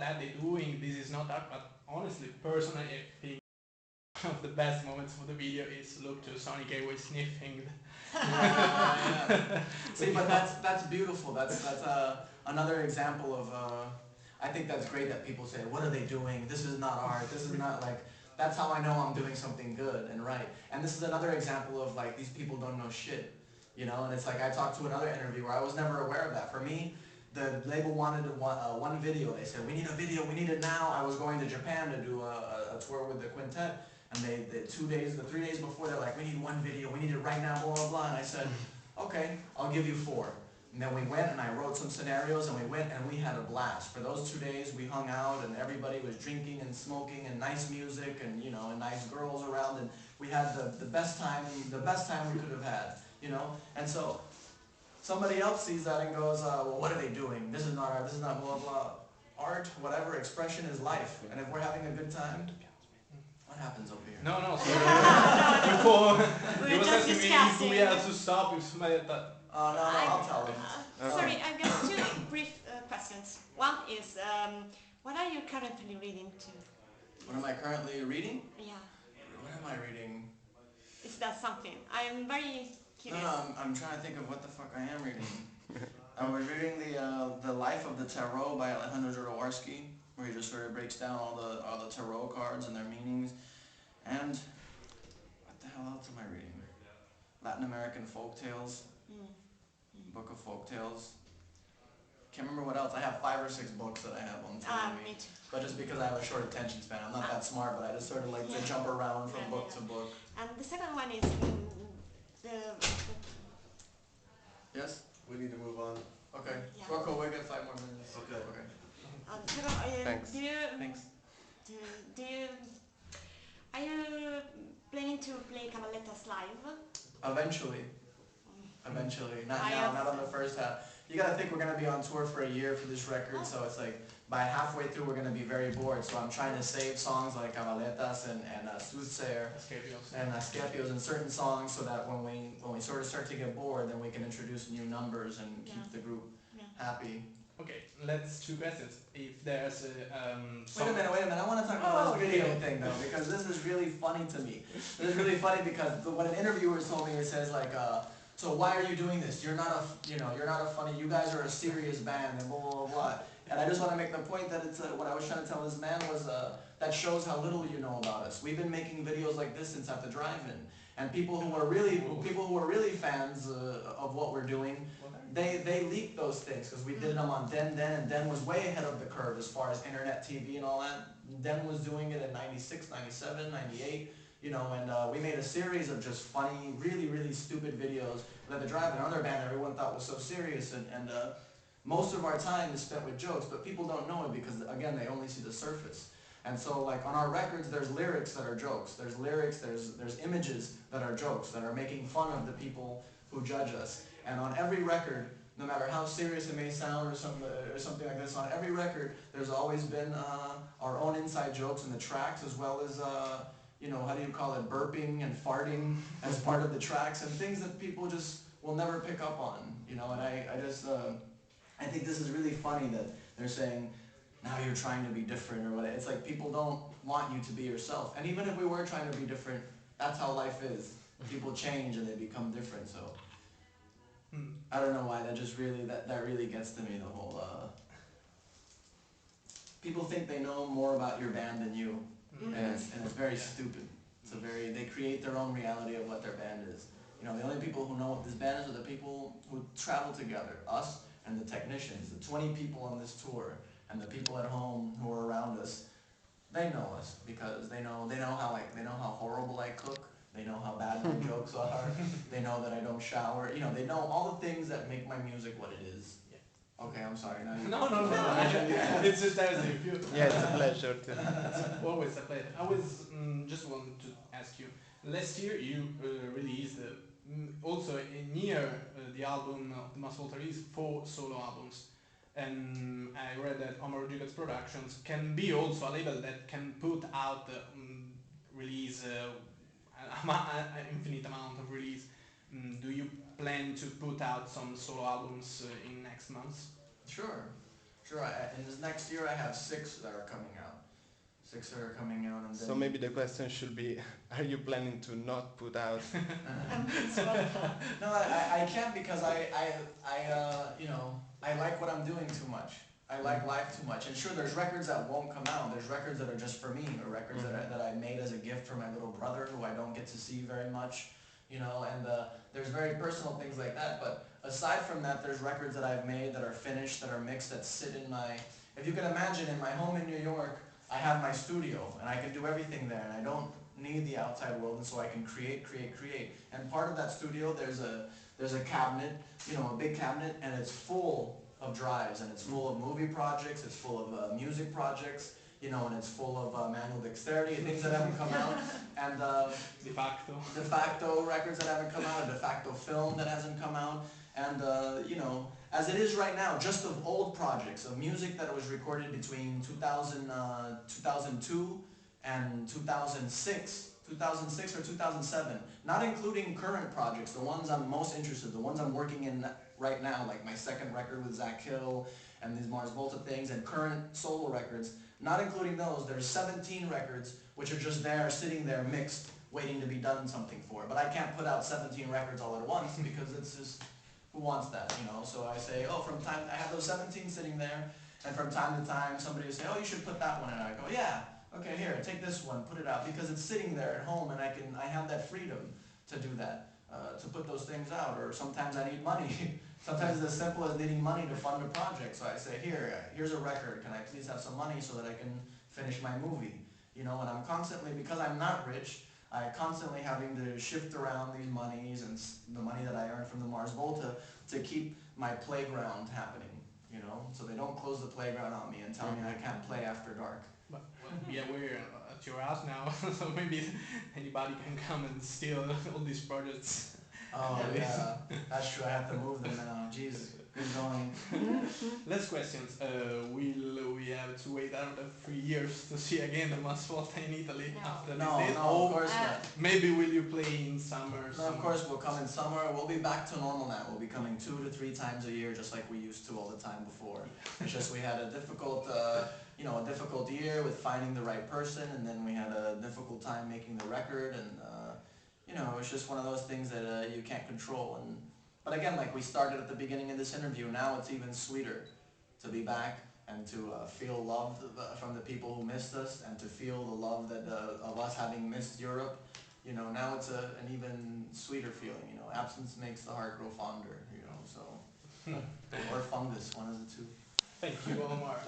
that they're doing, this is not art, but honestly, personally, I think one of the best moments of the video is look to Sonic Gateway sniffing. Yeah. See, but that's beautiful. That's another example of. I think that's great that people say, "What are they doing? This is not art. This is not like." That's how I know I'm doing something good and right. And this is another example of like these people don't know shit, you know. And it's like I talked to another interviewer. I was never aware of that. For me, the label wanted one video. They said, "We need a video. We need it now." I was going to Japan to do a tour with the quintet. And the 3 days before, they're like, "We need one video, we need it right now, blah, blah, blah." And I said, "Okay, I'll give you 4. And then we went and I wrote some scenarios and we went and we had a blast. For those 2 days we hung out and everybody was drinking and smoking and nice music and, you know, and nice girls around, and we had the best time we could have had, you know. And so somebody else sees that and goes, "Well, what are they doing? This is not art, this is not blah, blah." Art, whatever, expression is life. And if we're having a good time, what happens over here? No, no, sorry. Before, We're it was just asking me if discussing. we had to stop if somebody had that. No, I'll tell them. Sorry, I've got 2 brief questions. One is, what are you currently reading to? What am I currently reading? Yeah. What am I reading? Is that something? I'm very curious. No, I'm trying to think of what the fuck I am reading. I was reading the Life of the Tarot by Alejandro Jodorowsky, where he just sort of breaks down all the tarot cards and their meanings. And what the hell else am I reading? Latin American folk tales. Book of folk tales. Can't remember what else. I have 5 or 6 books that I have on TV. Me too. But just because I have a short attention span, I'm not that smart, but I just sort of like to jump around from book to book. And the second one is the Yes? We need to move on. Okay. Yeah. Coco, we got 5 more minutes. Okay. Okay. do you, Thanks. are you planning to play Cavallettas live? Eventually. Eventually. Not I now, also. not on the first half. You gotta think we're gonna be on tour for a year for this record, so it's like by halfway through we're gonna be very bored. So I'm trying to save songs like Cavallettas and Soothsayer and Asclepios and certain songs so that when we sort of start to get bored, then we can introduce new numbers and keep the group happy. Okay, let's 2 questions. If there's Wait a minute, I want to talk about this video thing though, because this is really funny to me. This is really funny because when an interviewer told me, it says like, "So why are you doing this? You're not a funny, you guys are a serious band and blah, blah, blah, blah." And I just want to make the point that it's, what I was trying to tell this man was, that shows how little you know about us. We've been making videos like this since at the drive-in. And people who are really fans of what we're doing, they leaked those things because we did them on Den, and Den was way ahead of the curve as far as internet TV and all that. Den was doing it in 96, 97, 98, you know, and we made a series of just funny, really, really stupid videos that the drive-in, another band everyone thought was so serious, and most of our time is spent with jokes, but people don't know it because, again, they only see the surface. And so, like, on our records, there's lyrics that are jokes. There's lyrics, there's images that are jokes, that are making fun of the people who judge us. And on every record, no matter how serious it may sound or something like this, on every record, there's always been our own inside jokes in the tracks, as well as, you know, how do you call it, burping and farting as part of the tracks, and things that people just will never pick up on, you know. And I think this is really funny that they're saying, now you're trying to be different or whatever. It's like people don't want you to be yourself. And even if we were trying to be different, that's how life is. People change and they become different, so. I don't know why, that just really, that really gets to me, the whole, people think they know more about your band than you. And it's very stupid. It's they create their own reality of what their band is. You know, the only people who know what this band is are the people who travel together, us and the technicians, the 20 people on this tour. And the people at home who are around us, they know us because they know how horrible I cook. They know how bad my jokes are. They know that I don't shower. You know, they know all the things that make my music what it is. Yeah. Okay, I'm sorry. Now No. It's just as if you. Yeah, it's a pleasure too. It's always a pleasure. I was just wanted to ask you. Last year you released also near the album Mars Volta released 4 solo albums. And I read that Omar Rodriguez Productions can be also a label that can put out release an infinite amount of release. Do you plan to put out some solo albums in next months? Sure. Sure. In this next year, I have 6 that are coming out. 6 that are coming out, and then. So maybe the question should be: are you planning to not put out? No, I can't because I like what I'm doing too much. I like life too much. And sure, there's records that won't come out. There's records that are just for me, or records that I made as a gift for my little brother, who I don't get to see very much. And there's very personal things like that. But aside from that, there's records that I've made that are finished, that are mixed, that sit in my. If you can imagine, in my home in New York, I have my studio, and I can do everything there, and I don't need the outside world, and so I can create. And part of that studio, there's a cabinet, a big cabinet, and it's full of drives, and it's full of movie projects, it's full of music projects, and it's full of manual dexterity, things that haven't come out, and de facto records that haven't come out, a de facto film that hasn't come out, and as it is right now, just of old projects, of music that was recorded between 2002 and 2006 or 2007, not including current projects, the ones I'm most interested, the ones I'm working in right now, like my second record with Zach Hill and these Mars Volta things, and current solo records, not including those. There's 17 records which are just there, sitting there, mixed, waiting to be done something for. But I can't put out 17 records all at once because it's just, who wants that, So I say, I have those 17 sitting there, and from time to time somebody will say, you should put that one in. I go, yeah, okay, here, take this one, put it out, because it's sitting there at home, and I have that freedom to do that, to put those things out. Or sometimes I need money. Sometimes it's as simple as needing money to fund a project. So I say, here's a record, can I please have some money so that I can finish my movie? And I'm constantly, because I'm not rich, I constantly having to shift around these monies and the money that I earn from the Mars Volta to keep my playground happening, so they don't close the playground on me and tell me I can't play after dark. But we're at your house now, so maybe anybody can come and steal all these projects. Oh yeah, that's true. I have to move them now. Jeez, good going. Last questions. Will we have to wait another 3 years to see again the Mars Volta in Italy after No, this date? of course not. Maybe will you play in summer? No, of course we'll come in summer. We'll be back to normal now. We'll be coming 2 to 3 times a year, just like we used to all the time before. It's just we had a difficult, a difficult year with finding the right person, and then we had a difficult time making the record, and it's just one of those things that you can't control. But again, like we started at the beginning of this interview, now it's even sweeter to be back and to feel loved from the people who missed us, and to feel the love that of us having missed Europe. Now it's an even sweeter feeling. Absence makes the heart grow fonder. So or fungus, one of the two. Thank you, Omar.